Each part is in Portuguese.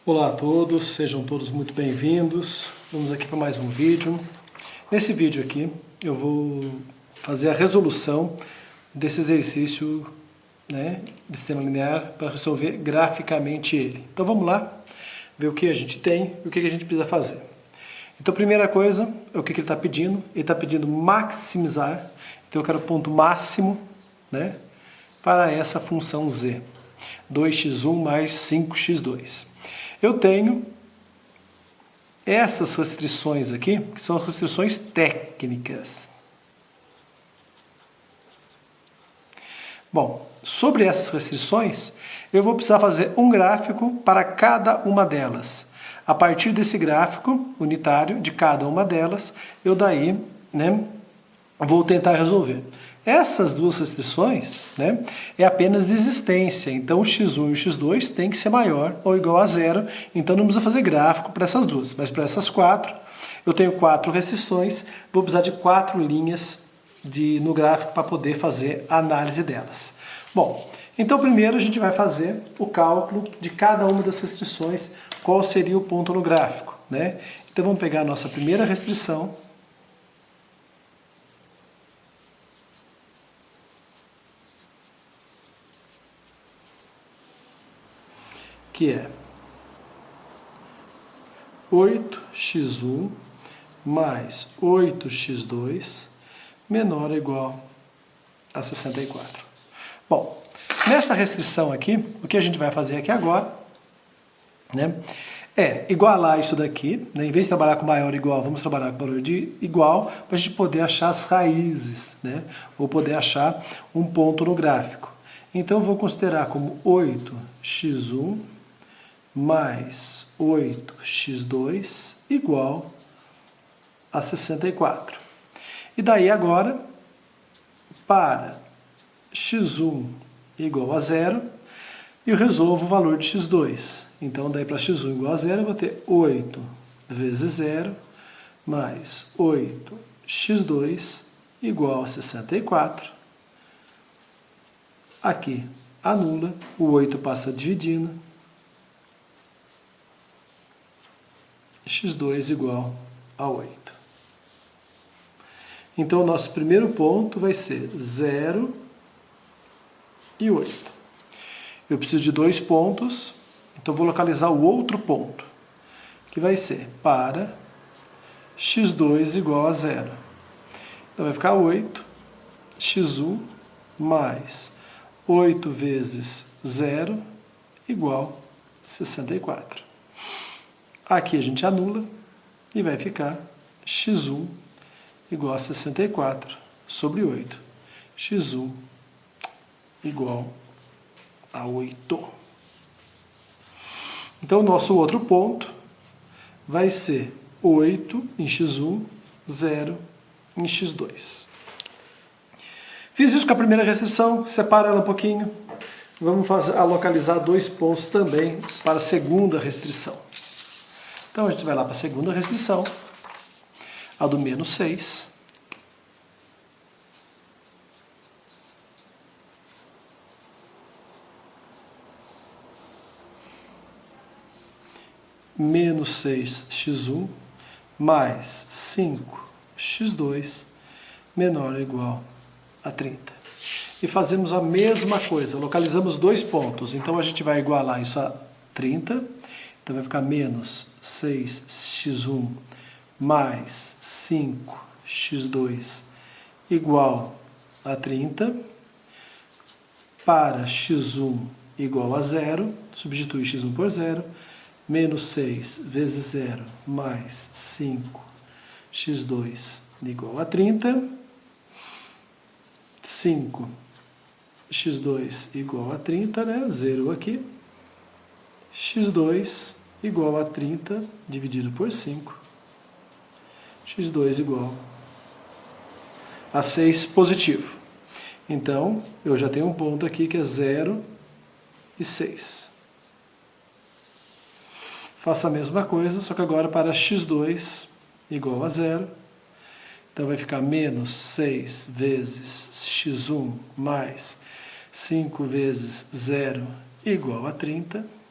Olá a todos, sejam todos muito bem-vindos. Vamos aqui para mais um vídeo. Nesse vídeo aqui eu vou fazer a resolução desse exercício, de sistema linear para resolver graficamente ele. Então vamos lá ver o que a gente tem e o que a gente precisa fazer. Então a primeira coisa é o que ele está pedindo. Ele está pedindo maximizar, então eu quero o ponto máximo, para essa função z. 2x1 mais 5x2. Eu tenho essas restrições aqui, que são as restrições técnicas. Bom, sobre essas restrições, eu vou precisar fazer um gráfico para cada uma delas. A partir desse gráfico unitário de cada uma delas, eu daí, vou tentar resolver. Essas duas restrições, é apenas de existência, então o x1 e o x2 tem que ser maior ou igual a zero, então não precisa fazer gráfico para essas duas, mas para essas quatro, eu tenho 4 restrições, vou precisar de 4 linhas no gráfico para poder fazer a análise delas. Bom, então primeiro a gente vai fazer o cálculo de cada uma das restrições, qual seria o ponto no gráfico, Então vamos pegar a nossa primeira restrição, que é 8x1 mais 8x2 menor ou igual a 64. Bom, nessa restrição aqui, o que a gente vai fazer aqui agora, é igualar isso daqui, em vez de trabalhar com maior ou igual, vamos trabalhar com valor de igual, para a gente poder achar as raízes, ou poder achar um ponto no gráfico. Então eu vou considerar como 8x1 mais 8x2 igual a 64. E daí agora, para x1 igual a zero, eu resolvo o valor de x2. Então daí para x1 igual a zero, eu vou ter 8 vezes 0 mais 8x2 igual a 64. Aqui anula, o 8 passa dividindo, x2 igual a 8. Então, o nosso primeiro ponto vai ser 0 e 8. Eu preciso de 2 pontos, então vou localizar o outro ponto, que vai ser para x2 igual a 0. Então, vai ficar 8, x1 mais 8 vezes 0 igual a 64. Aqui a gente anula e vai ficar x1 igual a 64 sobre 8. x1 igual a 8. Então, o nosso outro ponto vai ser 8 em x1, 0 em x2. Fiz isso com a primeira restrição, separa ela um pouquinho. Vamos localizar 2 pontos também para a segunda restrição. Então, a gente vai lá para a segunda restrição, a do menos 6. Menos 6x1 mais 5x2 menor ou igual a 30. E fazemos a mesma coisa, localizamos 2 pontos, então a gente vai igualar isso a 30. Então vai ficar menos 6x1 mais 5x2 igual a 30. Para x1 igual a 0, substitui x1 por 0. Menos 6 vezes 0 mais 5x2 igual a 30. 5x2 igual a 30, 0 aqui. x2 igual a 30 dividido por 5. x2 igual a 6 positivo. Então, eu já tenho um ponto aqui que é 0 e 6. Faço a mesma coisa, só que agora para x2 igual a 0. Então vai ficar menos 6 vezes x1 mais 5 vezes 0 igual a 30.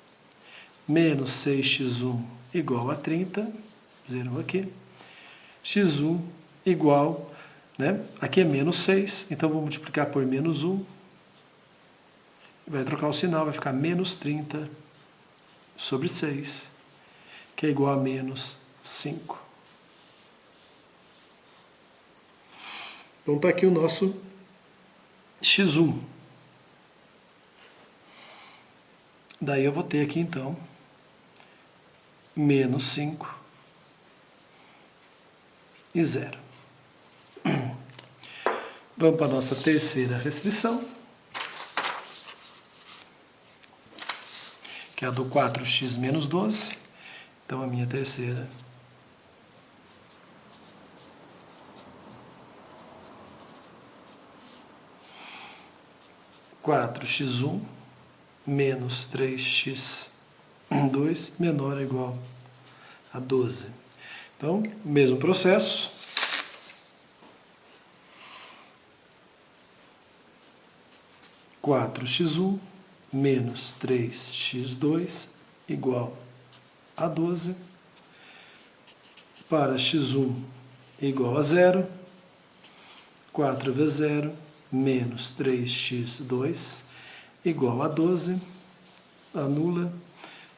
menos 6x1 igual a 30, zerou aqui, x1 igual, né? Aqui é menos 6, então vou multiplicar por menos 1, vai trocar o sinal, vai ficar menos 30 sobre 6, que é igual a menos 5. Então está aqui o nosso x1. Daí eu vou ter aqui então menos 5 e 0. Vamos para a nossa terceira restrição, que é a do 4x menos 12. Então a minha terceira (4x1 menos 3x2 menor ou igual a 12). Então, mesmo processo. (4 x1 menos 3x2 igual a 12). Para x1 igual a 0, 4 vezes 0 menos 3x2 igual a 12, anula,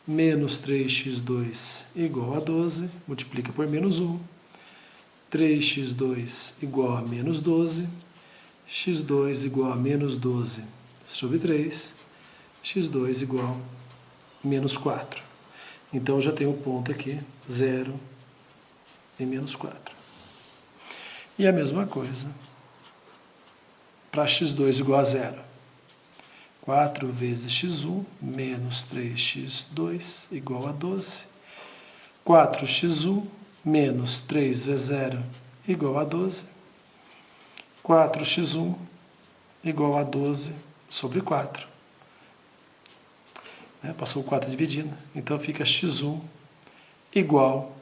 menos 3x2 igual a 12, multiplica por menos 1, 3x2 igual a menos 12, x2 igual a menos 12 sobre 3, x2 igual a menos 4. Então já tem um ponto aqui, 0 e menos 4. E a mesma coisa para x2 igual a 0. 4 vezes x1 menos 3x2 igual a 12. 4x1 menos 3 vezes 0 igual a 12. 4x1 igual a 12 sobre 4. Passou o 4 dividindo, então fica x1 igual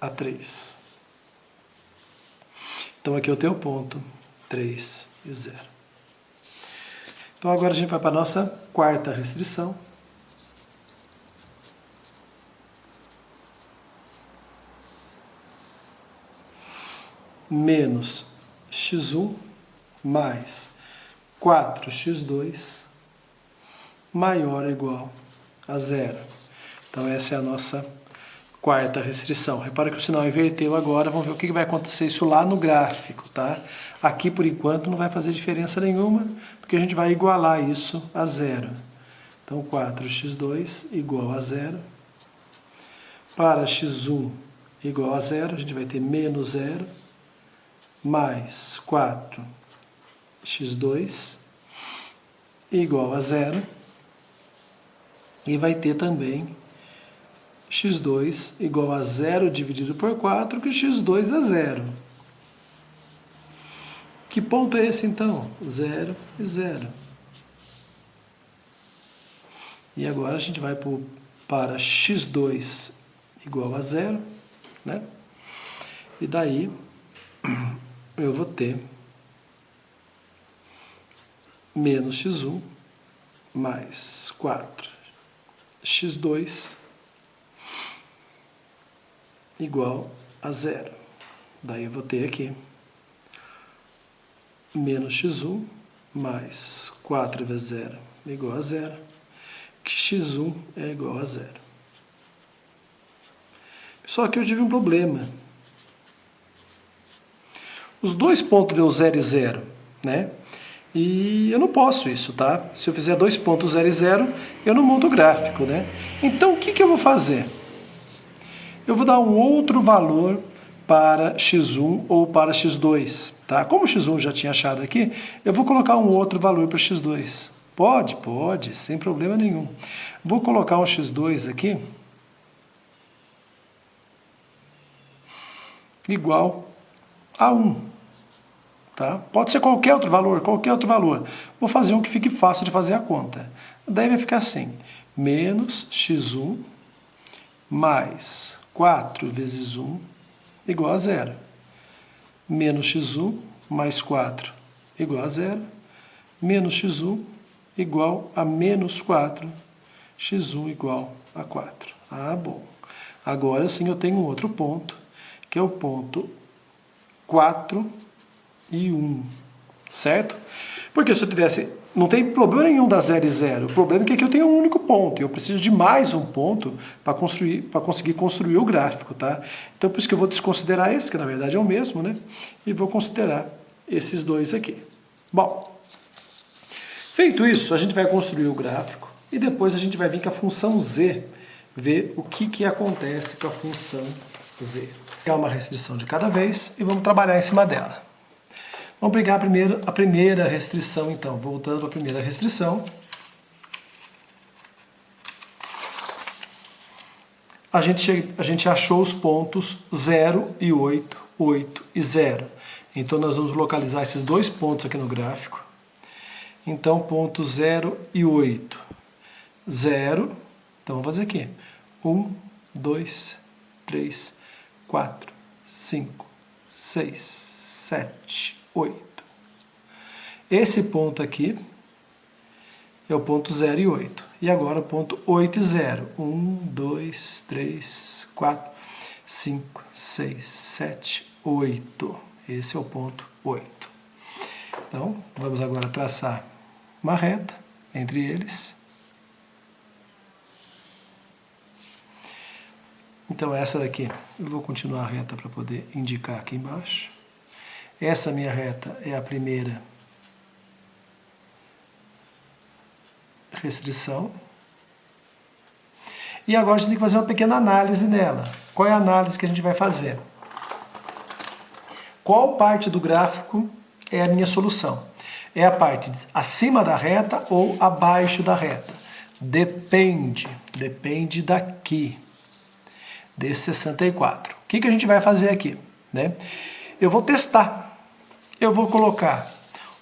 a 3. Então aqui eu tenho o ponto 3 e 0. Então agora a gente vai para a nossa quarta restrição. Menos x1 mais 4x2 maior ou igual a 0. Então essa é a nossa quarta restrição. Repara que o sinal inverteu agora, vamos ver o que vai acontecer isso lá no gráfico, tá? Aqui, por enquanto, não vai fazer diferença nenhuma, porque a gente vai igualar isso a 0. Então, 4x2 igual a 0. Para x1 igual a 0, a gente vai ter menos 0, mais 4x2 igual a 0. E vai ter também x2 igual a 0 dividido por 4, que x2 é 0. Que ponto é esse, então? 0 e 0. E agora a gente vai para x2 igual a 0, né? E daí eu vou ter menos x1 mais 4x2 igual a 0. Daí eu vou ter aqui menos x1 mais 4 vezes 0 igual a 0, que x1 é igual a 0. Só que eu tive um problema. Os dois pontos deu 0 e 0, né? E eu não posso isso, tá? Se eu fizer dois pontos 0 e 0, eu não monto o gráfico, né? Então o que eu vou fazer? Eu vou dar um outro valor para x1 ou para x2, tá? Como o x1 já tinha achado aqui, eu vou colocar um outro valor para x2. Pode, sem problema nenhum. Vou colocar um x2 aqui igual a 1, tá? Pode ser qualquer outro valor, Vou fazer um que fique fácil de fazer a conta. Daí vai ficar assim, menos x1 mais 4 vezes 1 igual a 0. Menos x1 mais 4 igual a 0. Menos x1 igual a menos 4. x1 igual a 4. Ah, bom. Agora sim eu tenho outro ponto, que é o ponto 4 e 1, certo? Porque se eu tivesse... Não tem problema nenhum dar 0 e 0. O problema é que aqui eu tenho um único ponto. E eu preciso de mais um ponto para conseguir construir o gráfico, tá? Então por isso que eu vou desconsiderar esse, que na verdade é o mesmo, né? E vou considerar esses dois aqui. Bom, feito isso, a gente vai construir o gráfico e depois a gente vai vir com a função z, ver o que acontece com a função z. Vou pegar uma restrição de cada vez e vamos trabalhar em cima dela. Vamos pegar a primeira restrição, então. Voltando à primeira restrição. A gente achou os pontos 0 e 8, 8 e 0. Então, nós vamos localizar esses dois pontos aqui no gráfico. Então, ponto 0 e 8. 0. Então, vamos fazer aqui. 1, 2, 3, 4, 5, 6, 7, 8. Esse ponto aqui é o ponto 0 e 8. E agora o ponto 8 e 0. 1, 2, 3, 4, 5, 6, 7, 8. Esse é o ponto 8. Então, vamos agora traçar uma reta entre eles. Então, essa daqui, eu vou continuar a reta para poder indicar aqui embaixo. Essa minha reta é a primeira restrição. E agora a gente tem que fazer uma pequena análise nela. Qual é a análise que a gente vai fazer? Qual parte do gráfico é a minha solução? É a parte acima da reta ou abaixo da reta? Depende daqui, desse 64. O que a gente vai fazer aqui, né? Eu vou testar. Eu vou colocar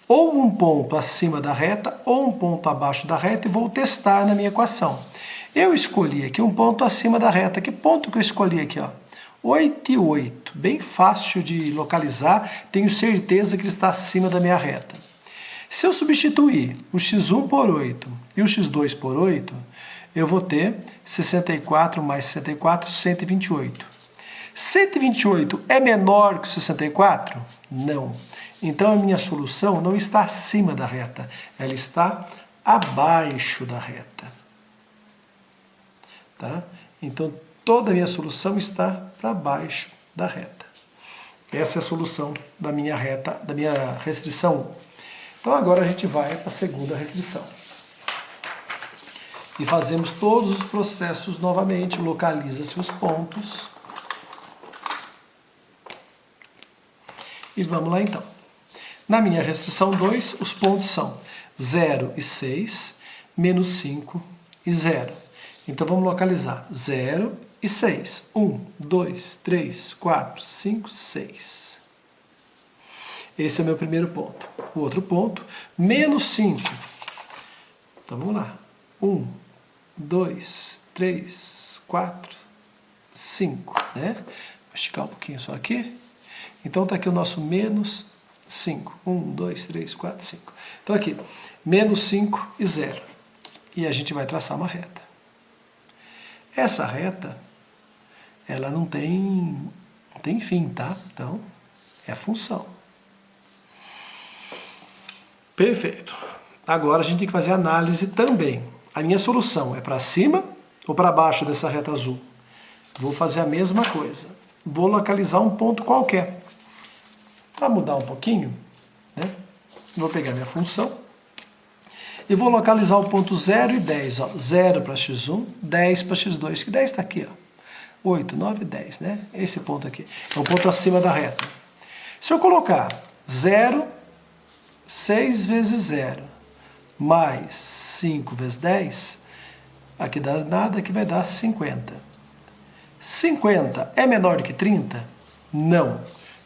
ou um ponto acima da reta ou um ponto abaixo da reta e vou testar na minha equação. Eu escolhi aqui um ponto acima da reta. Que ponto que eu escolhi aqui? Ó? 8 e 8. Bem fácil de localizar. Tenho certeza que ele está acima da minha reta. Se eu substituir o x1 por 8 e o x2 por 8, eu vou ter 64 mais 64, 128. 128 é menor que o 64? Não. Então, a minha solução não está acima da reta, ela está abaixo da reta. Tá? Então, toda a minha solução está para baixo da reta. Essa é a solução da minha reta, da minha restrição 1. Então, agora a gente vai para a segunda restrição. E fazemos todos os processos novamente, localiza-se os pontos. E vamos lá então. Na minha restrição 2, os pontos são 0 e 6, menos 5 e 0. Então vamos localizar 0 e 6. 1, 2, 3, 4, 5, 6. Esse é o meu primeiro ponto. O outro ponto, menos 5. Então vamos lá. 1, 2, 3, 4, 5. Né? Vou esticar um pouquinho só aqui. Então está aqui o nosso menos 5. 1, 2, 3, 4, 5. Então aqui, menos 5 e 0. E a gente vai traçar uma reta. Essa reta, ela não tem fim, tá? Então, é a função. Perfeito. Agora a gente tem que fazer análise também. A minha solução é para cima ou para baixo dessa reta azul? Vou fazer a mesma coisa. Vou localizar um ponto qualquer. Para mudar um pouquinho, né? Vou pegar minha função e vou localizar o ponto 0 e 10. Ó. 0 para x1, 10 para x2, que 10 está aqui. Ó. 8, 9, 10. Né? Esse ponto aqui é o ponto acima da reta. Se eu colocar 0, 6 vezes 0, mais 5 vezes 10, aqui dá nada, aqui vai dar 50. 50 é menor do que 30? Não.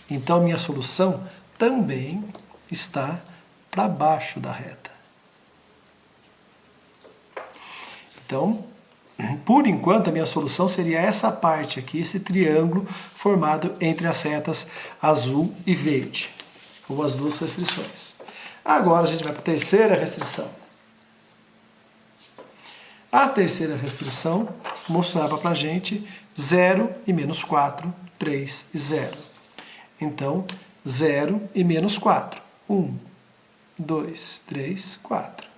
Então, minha solução também está para baixo da reta. Então, por enquanto, a minha solução seria essa parte aqui, esse triângulo formado entre as retas azul e verde, ou as duas restrições. Agora, a gente vai para a terceira restrição. A terceira restrição mostrava para a gente 0 e menos 4, 3 e 0. Então, 0 e menos 4. 1, 2, 3, 4.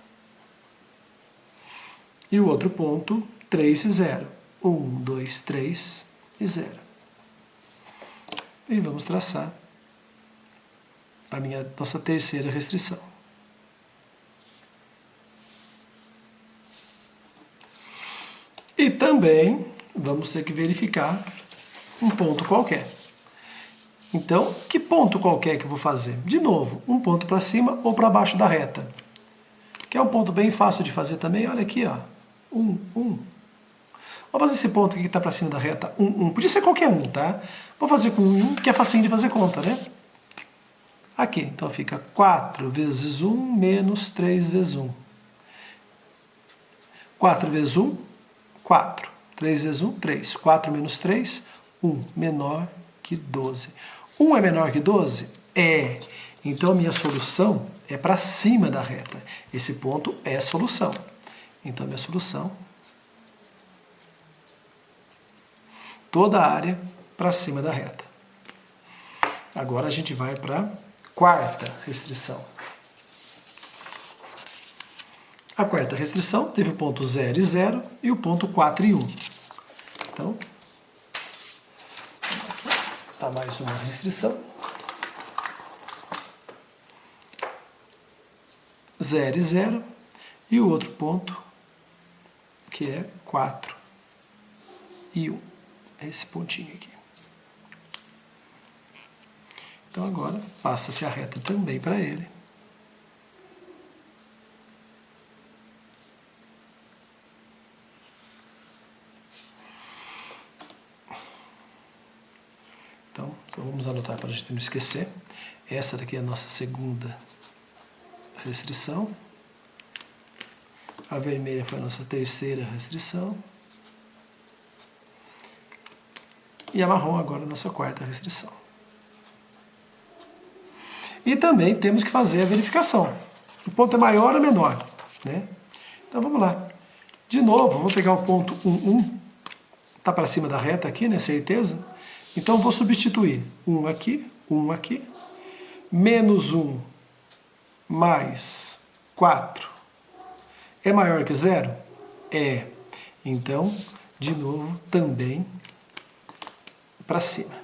E o outro ponto, 3 e 0. 1, 2, 3 e 0. E vamos traçar a nossa terceira restrição. E também vamos ter que verificar um ponto qualquer. Então, que ponto qualquer que eu vou fazer? De novo, um ponto para cima ou para baixo da reta. Que é um ponto bem fácil de fazer também. Olha aqui, ó. 1, 1. Vamos fazer esse ponto aqui que está para cima da reta, 1, 1. Podia ser qualquer um, tá? Vou fazer com 1, que é facinho de fazer conta, né? Aqui, então fica 4 vezes 1 menos 3 vezes 1. 4 vezes 1, 4. 3 vezes 1, 3. 4 menos 3, 1. Menor que 12. 1 é menor que 12? É. Então, a minha solução é para cima da reta. Esse ponto é a solução. Então, minha solução, toda a área para cima da reta. Agora, a gente vai para a quarta restrição. A quarta restrição teve o ponto 0 e 0 e o ponto 4 e 1. Então, tá mais uma restrição. 0 e 0 e o outro ponto, que é 4 e 1. É esse pontinho aqui. Então, agora, passa-se a reta também para ele. Então, vamos anotar para a gente não esquecer. Essa daqui é a nossa segunda restrição. A vermelha foi a nossa terceira restrição. E a marrom agora é a nossa quarta restrição. E também temos que fazer a verificação. O ponto é maior ou menor, né? Então vamos lá. De novo, vou pegar o ponto 1, 1. Está para cima da reta aqui, né? Certeza? Então vou substituir 1 aqui, menos 1 mais 4 é maior que 0? É. Então, de novo, também para cima.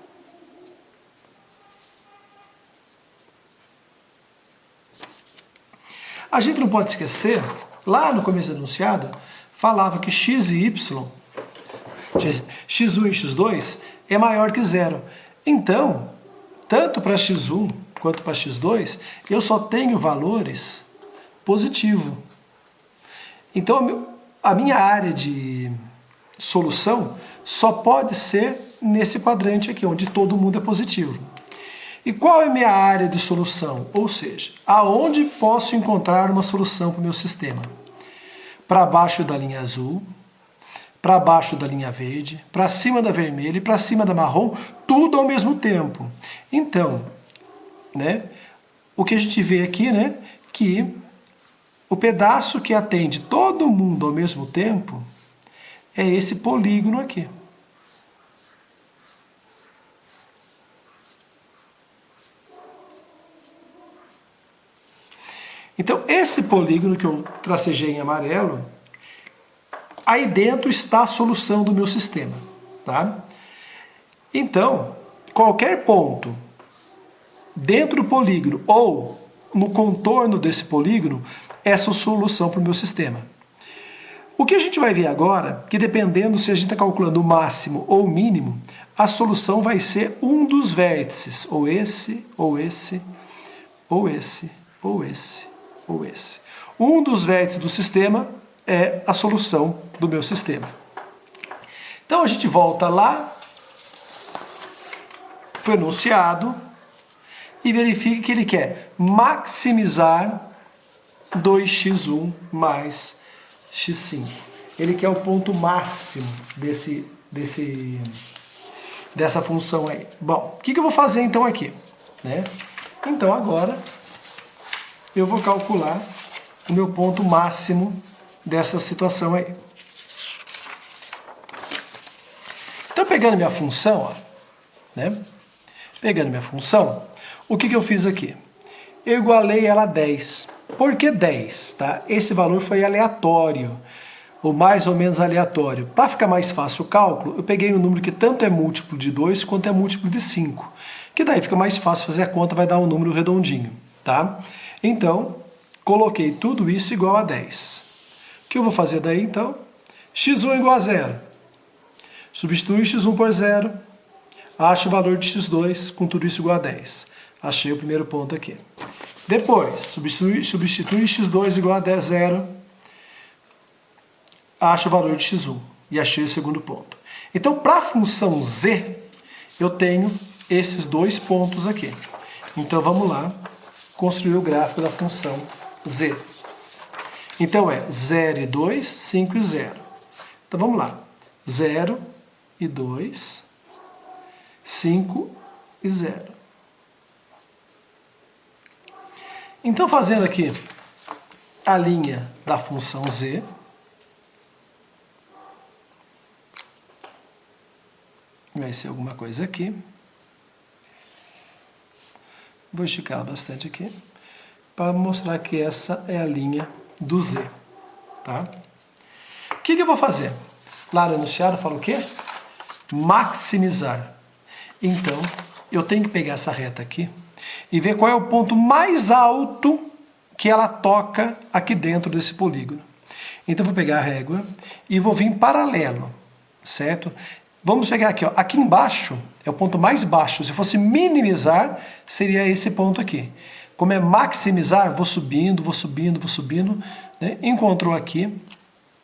A gente não pode esquecer, lá no começo do enunciado, falava que x e y, x1 e x2, é maior que 0. Então, tanto para x1 quanto para x2, eu só tenho valores positivos. Então, a minha área de solução só pode ser nesse quadrante aqui, onde todo mundo é positivo. E qual é a minha área de solução? Ou seja, aonde posso encontrar uma solução para o meu sistema? Para baixo da linha azul, para baixo da linha verde, para cima da vermelha e para cima da marrom, tudo ao mesmo tempo. Então, né, o que a gente vê aqui, né, que o pedaço que atende todo mundo ao mesmo tempo é esse polígono aqui. Então, esse polígono que eu tracejei em amarelo, aí dentro está a solução do meu sistema, tá? Então, qualquer ponto dentro do polígono ou no contorno desse polígono, essa é a solução para o meu sistema. O que a gente vai ver agora, que dependendo se a gente está calculando o máximo ou o mínimo, a solução vai ser um dos vértices, ou esse, ou esse, ou esse, ou esse, ou esse. Um dos vértices do sistema é a solução do meu sistema. Então a gente volta lá para o enunciado e verifica que ele quer maximizar 2x1 mais x5. Ele quer o ponto máximo dessa função aí. Bom, o que eu vou fazer então aqui? Né? Então agora eu vou calcular o meu ponto máximo dessa situação aí. pegando minha função, ó, né? Pegando minha função, o que eu fiz aqui? Eu igualei ela a 10. Por que 10? Tá? Esse valor foi aleatório, ou mais ou menos aleatório. Para ficar mais fácil o cálculo, eu peguei um número que tanto é múltiplo de 2 quanto é múltiplo de 5. Que daí fica mais fácil fazer a conta, vai dar um número redondinho. Tá? Então, coloquei tudo isso igual a 10. O que eu vou fazer daí então? x1 igual a 0. Substitui x1 por 0. Acho o valor de x2 com tudo isso igual a 10. Achei o primeiro ponto aqui. Depois, substitui x2 igual a 0. Acho o valor de x1. E achei o segundo ponto. Então, para a função z, eu tenho esses dois pontos aqui. Então, vamos lá construir o gráfico da função z. Então, é 0 e 2, 5 e 0. Então, vamos lá. 0 e 2, 5 e 0. Então, fazendo aqui a linha da função z, vai ser alguma coisa aqui. Vou esticar bastante aqui, para mostrar que essa é a linha do z. Tá? O que eu vou fazer? Lá no enunciado fala o quê? Maximizar. Então, eu tenho que pegar essa reta aqui e ver qual é o ponto mais alto que ela toca aqui dentro desse polígono. Então, eu vou pegar a régua e vou vir paralelo, certo? Vamos pegar aqui, ó. Aqui embaixo é o ponto mais baixo. Se fosse minimizar, seria esse ponto aqui. Como é maximizar, vou subindo, vou subindo, vou subindo. Né? Encontrou aqui,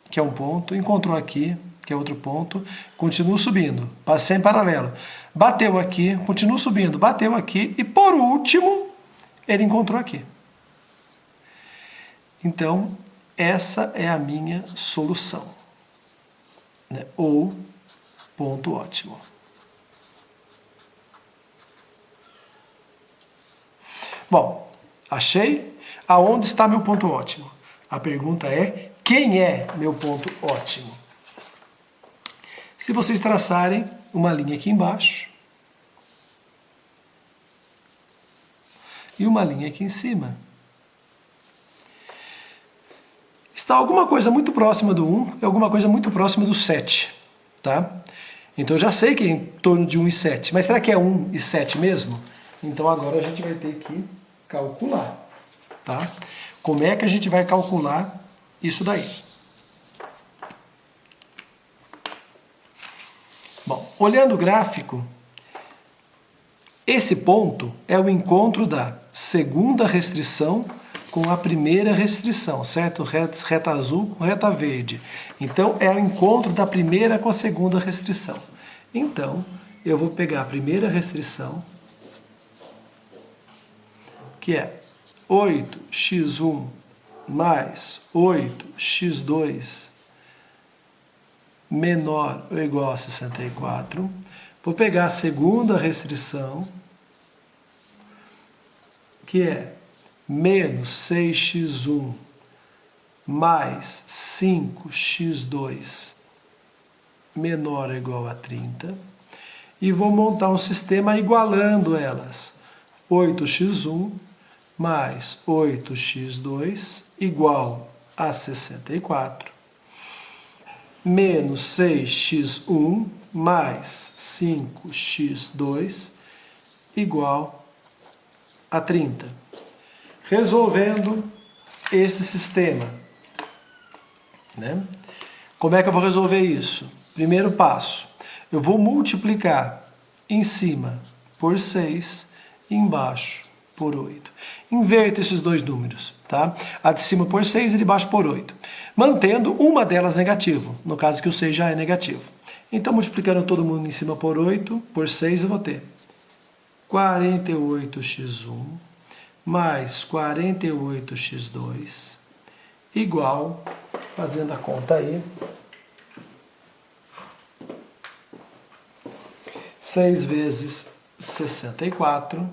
que é um ponto. Encontrou aqui, que é outro ponto. Continuo subindo. Passei em paralelo. Bateu aqui, continuo subindo. Bateu aqui. E por último, ele encontrou aqui. Então, essa é a minha solução. Né? Ou ponto ótimo. Bom, achei. Aonde está meu ponto ótimo? A pergunta é, quem é meu ponto ótimo? Se vocês traçarem uma linha aqui embaixo e uma linha aqui em cima, está alguma coisa muito próxima do 1 e alguma coisa muito próxima do 7. Tá? Então eu já sei que é em torno de 1 e 7, mas será que é 1 e 7 mesmo? Então agora a gente vai ter que calcular. Tá? Como é que a gente vai calcular isso daí? Bom, olhando o gráfico, esse ponto é o encontro da segunda restrição com a primeira restrição, certo? Reta azul com reta verde. Então, é o encontro da primeira com a segunda restrição. Então, eu vou pegar a primeira restrição, que é 8x1 mais 8x2 menor ou igual a 64. Vou pegar a segunda restrição, que é menos 6x1 mais 5x2 menor ou igual a 30. E vou montar um sistema igualando elas. 8x1 mais 8x2 igual a 64. Menos 6x1 mais 5x2 igual a 30. Resolvendo esse sistema, né? Como é que eu vou resolver isso? Primeiro passo, eu vou multiplicar em cima por 6 e embaixo por 8. Inverta esses dois números, tá? A de cima por 6 e de baixo por 8. Mantendo uma delas negativo, no caso que o 6 já é negativo. Então, multiplicando todo mundo em cima por 8, por 6, eu vou ter 48x1 mais 48x2 igual, fazendo a conta aí, 6 vezes 64,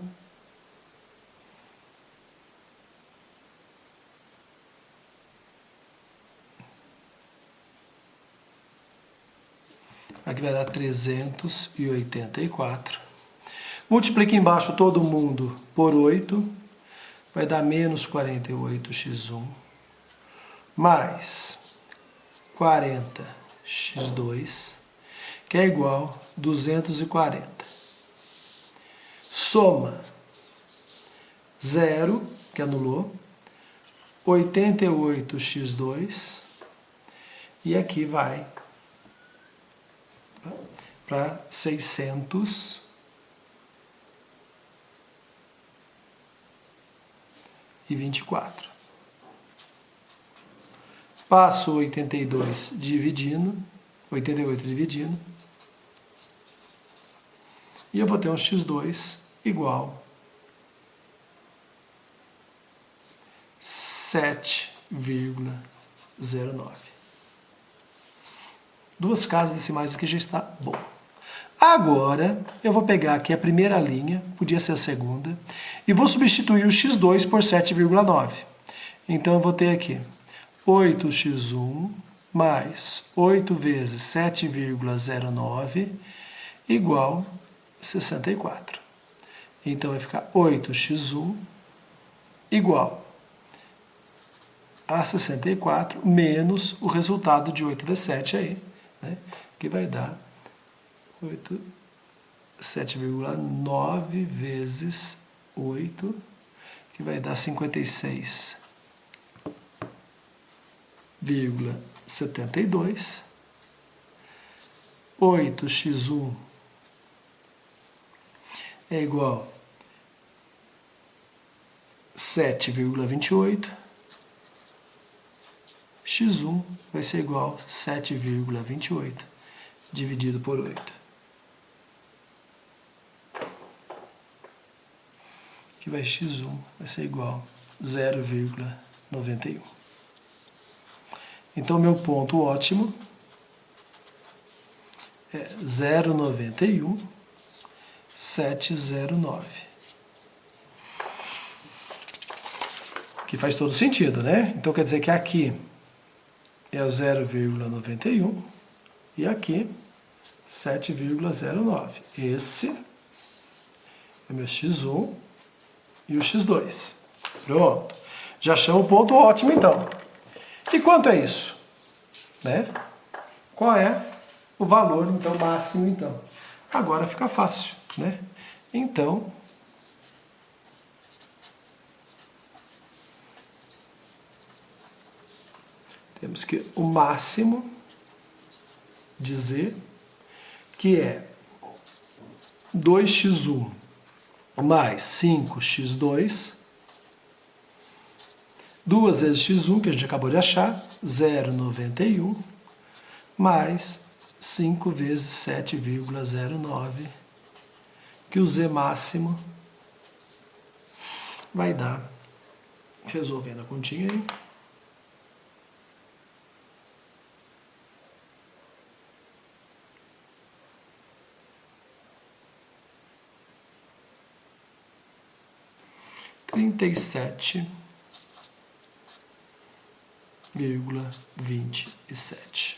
Aqui vai dar 384. Multiplica embaixo todo mundo por 8. Vai dar menos 48x1 mais 40x2, que é igual a 240. Soma 0, que anulou, 88x2, e aqui vai para 624. Passo 88 dividindo, e eu vou ter um x2 igual 7,09. Duas casas decimais aqui já está bom. Agora, eu vou pegar aqui a primeira linha, podia ser a segunda, e vou substituir o x2 por 7,9. Então, eu vou ter aqui 8x1 mais 8 vezes 7,09 igual a 64. Então, vai ficar 8x1 igual a 64 menos o resultado de 8 vezes 7 aí, né? Que vai dar 7,9 vezes 8, que vai dar 56,72. 8x1 é igual a 7,28. x1 vai ser igual a 7,28 dividido por 8. Que vai x1 vai ser igual a 0,91. Então, meu ponto ótimo é 0,91, 709. Que faz todo sentido, né? Então, quer dizer que aqui é o 0,91 e aqui 7,09. Esse é meu x1 e o x2. Pronto. Já chamo o ponto ótimo, então. E quanto é isso? Né? Qual é o valor, então, máximo, então? Agora fica fácil, né? Então, temos que o máximo dizer que é 2x1 mais 5x2, 2 vezes x1, que a gente acabou de achar, 0,91, mais 5 vezes 7,09, que o z máximo vai dar, resolvendo a continha aí, (37,27).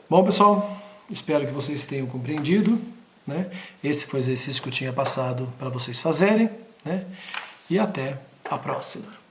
Bom, pessoal, espero que vocês tenham compreendido, né? Esse foi o exercício que eu tinha passado para vocês fazerem, né? E até a próxima.